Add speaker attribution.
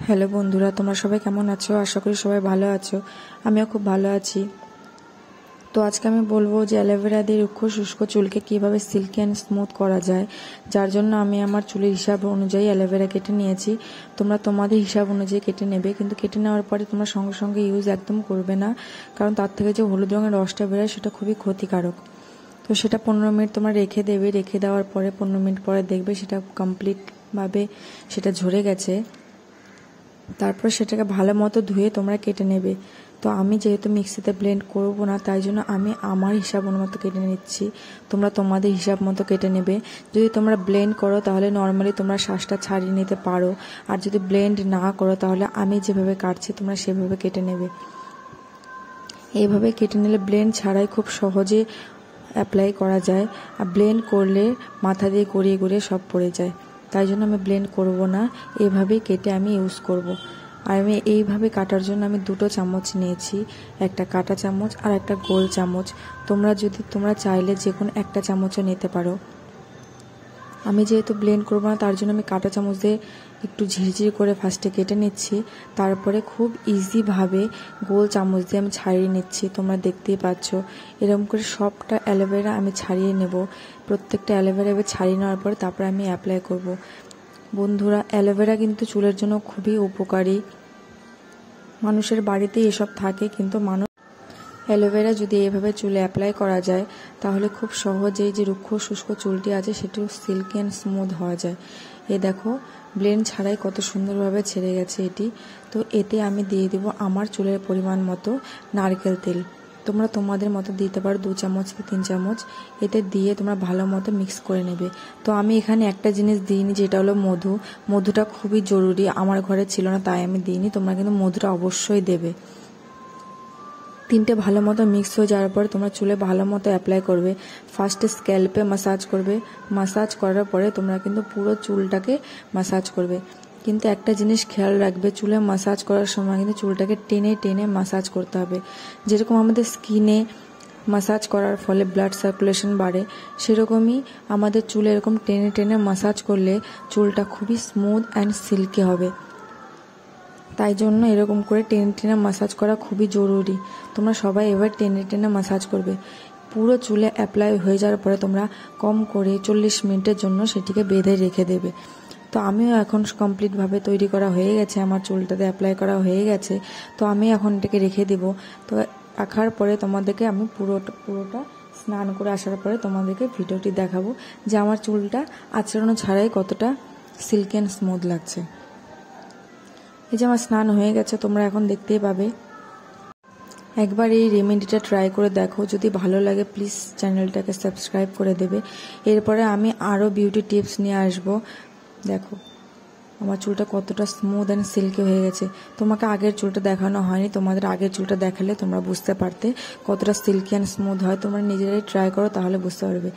Speaker 1: Hello বন্ধুরা, তোমরা সবাই কেমন আছো? আশা করি সবাই ভালো আছো। আমিও খুব ভালো আছি। তো আজকে আমি বলবো যে অ্যালোভেরা দিয়ে রুক্ষ শুষ্ক চুলকে কিভাবে সিল্কি অ্যান্ড স্মুথ করা যায়, যার জন্য আমি আমার চুলের হিসাব অনুযায়ী অ্যালোভেরা কেটে নিয়েছি। তোমরা তোমাদের হিসাব অনুযায়ী কেটে নেবে, কিন্তু কেটে নেওয়ার পরে তোমরা সঙ্গে সঙ্গে ইউজ একদম করবে না, কারণ তার থেকে যে হলুদ রঙের রসটা বেরোয় সেটা খুবই ক্ষতিকারক। তো সেটা 15 মিনিট তোমরা রেখে দেবে। রেখে দেওয়ার পরে 15 মিনিট পরে দেখবে সেটা কমপ্লিটভাবে সেটা ঝরে গেছে। তারপর সেটাকে ভালো মতো ধুয়ে তোমরা কেটে নেবে। তো আমি যেহেতু মিক্সিতে ব্লেন্ড করব না, তাই জন্য আমি আমার হিসাব মতো কেটে নিচ্ছি। তোমরা তোমাদের হিসাব মতো কেটে নেবে। যদি তোমরা ব্লেন্ড করো তাহলে নর্মালি তোমরা শ্বাসটা ছাড়িয়ে নিতে পারো, আর যদি ব্লেন্ড না করো তাহলে আমি যেভাবে কাটছি তোমরা সেভাবে কেটে নেবে। এইভাবে কেটে নিলে ব্লেন্ড ছাড়াই খুব সহজে অ্যাপ্লাই করা যায়, আর ব্লেন্ড করলে মাথা দিয়ে গড়িয়ে গড়িয়ে সব পড়ে যায়। তাই জন্য আমি ব্লেন্ড করব না, এইভাবেই কেটে আমি ইউজ করব। আর আমি এইভাবে কাটার জন্য আমি 2টো চামচ নিয়েছি, একটা কাঁটা চামচ আর একটা গোল চামচ। তোমরা চাইলে যে কোনো একটা চামচও নিতে পারো। আমি যেহেতু ব্লেন্ড করবো না, তার জন্য আমি কাঁটা চামচ দিয়ে একটু ঝিরঝির করে ফার্স্টে কেটে নিচ্ছি। তারপরে খুব ইজিভাবে গোল চামচ দিয়ে আমি ছাড়িয়ে নিচ্ছি। তোমরা দেখতেই পাচ্ছ এরকম করে সবটা অ্যালোভেরা আমি ছাড়িয়ে নেব। প্রত্যেকটা অ্যালোভেরা এবার ছাড়িয়ে নেওয়ার পরে তারপরে আমি অ্যাপ্লাই করব। বন্ধুরা, অ্যালোভেরা কিন্তু চুলের জন্য খুবই উপকারী। মানুষের বাড়িতেই এসব থাকে, কিন্তু অ্যালোভেরা যদি এভাবে চুলে অ্যাপ্লাই করা যায় তাহলে খুব সহজেই যে রুক্ষ শুষ্ক চুলটি আছে সেটিও সিল্কি অ্যান্ড স্মুথ হওয়া যায়। এ দেখো, ব্লেন্ড ছাড়াই কত সুন্দরভাবে ছেড়ে গেছে এটি। তো এতে আমি দিয়ে দেব আমার চুলের পরিমাণ মতো নারকেল তেল। তোমরা তোমাদের মতো দিতে পারো 2 চামচ কি 3 চামচ। এতে দিয়ে তোমরা ভালো মতো মিক্স করে নেবে। তো আমি এখানে একটা জিনিস দিইনি, যেটা হলো মধু। মধুটা খুবই জরুরি, আমার ঘরে ছিল না তাই আমি দিইনি। তোমরা কিন্তু মধুটা অবশ্যই দেবে। 3টে ভালো মতো মিক্স হয়ে যাওয়ার পরে তোমরা চুলে ভালো মতো অ্যাপ্লাই করবে। ফার্স্টে স্ক্যাল্পে মাসাজ করবে। মাসাজ করার পরে তোমরা কিন্তু পুরো চুলটাকে মাসাজ করবে। কিন্তু একটা জিনিস খেয়াল রাখবে, চুলে মাসাজ করার সময় কিন্তু চুলটাকে টেনে টেনে মাসাজ করতে হবে। যেরকম আমাদের স্কিনে মাসাজ করার ফলে ব্লাড সার্কুলেশন বাড়ে, সেরকমই আমাদের চুলে এরকম টেনে টেনে মাসাজ করলে চুলটা খুবই স্মুথ অ্যান্ড সিল্কি হবে। তাই জন্য এরকম করে টেনে টেনে মাসাজ করা খুবই জরুরি। তোমরা সবাই এবার টেনে টেনে মাসাজ করবে। পুরো চুলে অ্যাপ্লাই হয়ে যাওয়ার পরে তোমরা কম করে 40 মিনিটের জন্য সেটিকে বেঁধে রেখে দেবে। তো আমিও এখন কমপ্লিটভাবে তৈরি করা হয়ে গেছে, আমার চুলটাতে অ্যাপ্লাই করা হয়ে গেছে। তো আমি এখন এটাকে রেখে দেব। তো রাখার পরে তোমাদেরকে আমি পুরোটা স্নান করে আসার পরে তোমাদেরকে ভিডিওটি দেখাবো যে আমার চুলটা আঁচড়ানো ছাড়াই কতটা সিল্কি অ্যান্ড স্মুথ লাগছে। এই যে আমার স্নান হয়ে গেছে, তোমরা এখন দেখতেই পাবে। একবার এই রেমেডিটা ট্রাই করে দেখো, যদি ভালো লাগে প্লিজ চ্যানেলটাকে সাবস্ক্রাইব করে দেবে। এরপরে আমি আরও বিউটি টিপস নিয়ে আসবো। দেখো আমার চুলটা কতটা স্মুথ অ্যান্ড সিল্কি হয়ে গেছে। তোমাকে আগের চুলটা দেখানো হয়নি, তোমাদের আগের চুলটা দেখালে তোমরা বুঝতে পারতে কতটা সিল্কি অ্যান্ড স্মুথ হয়। তোমরা নিজেরাই ট্রাই করো, তাহলে বুঝতে পারবে।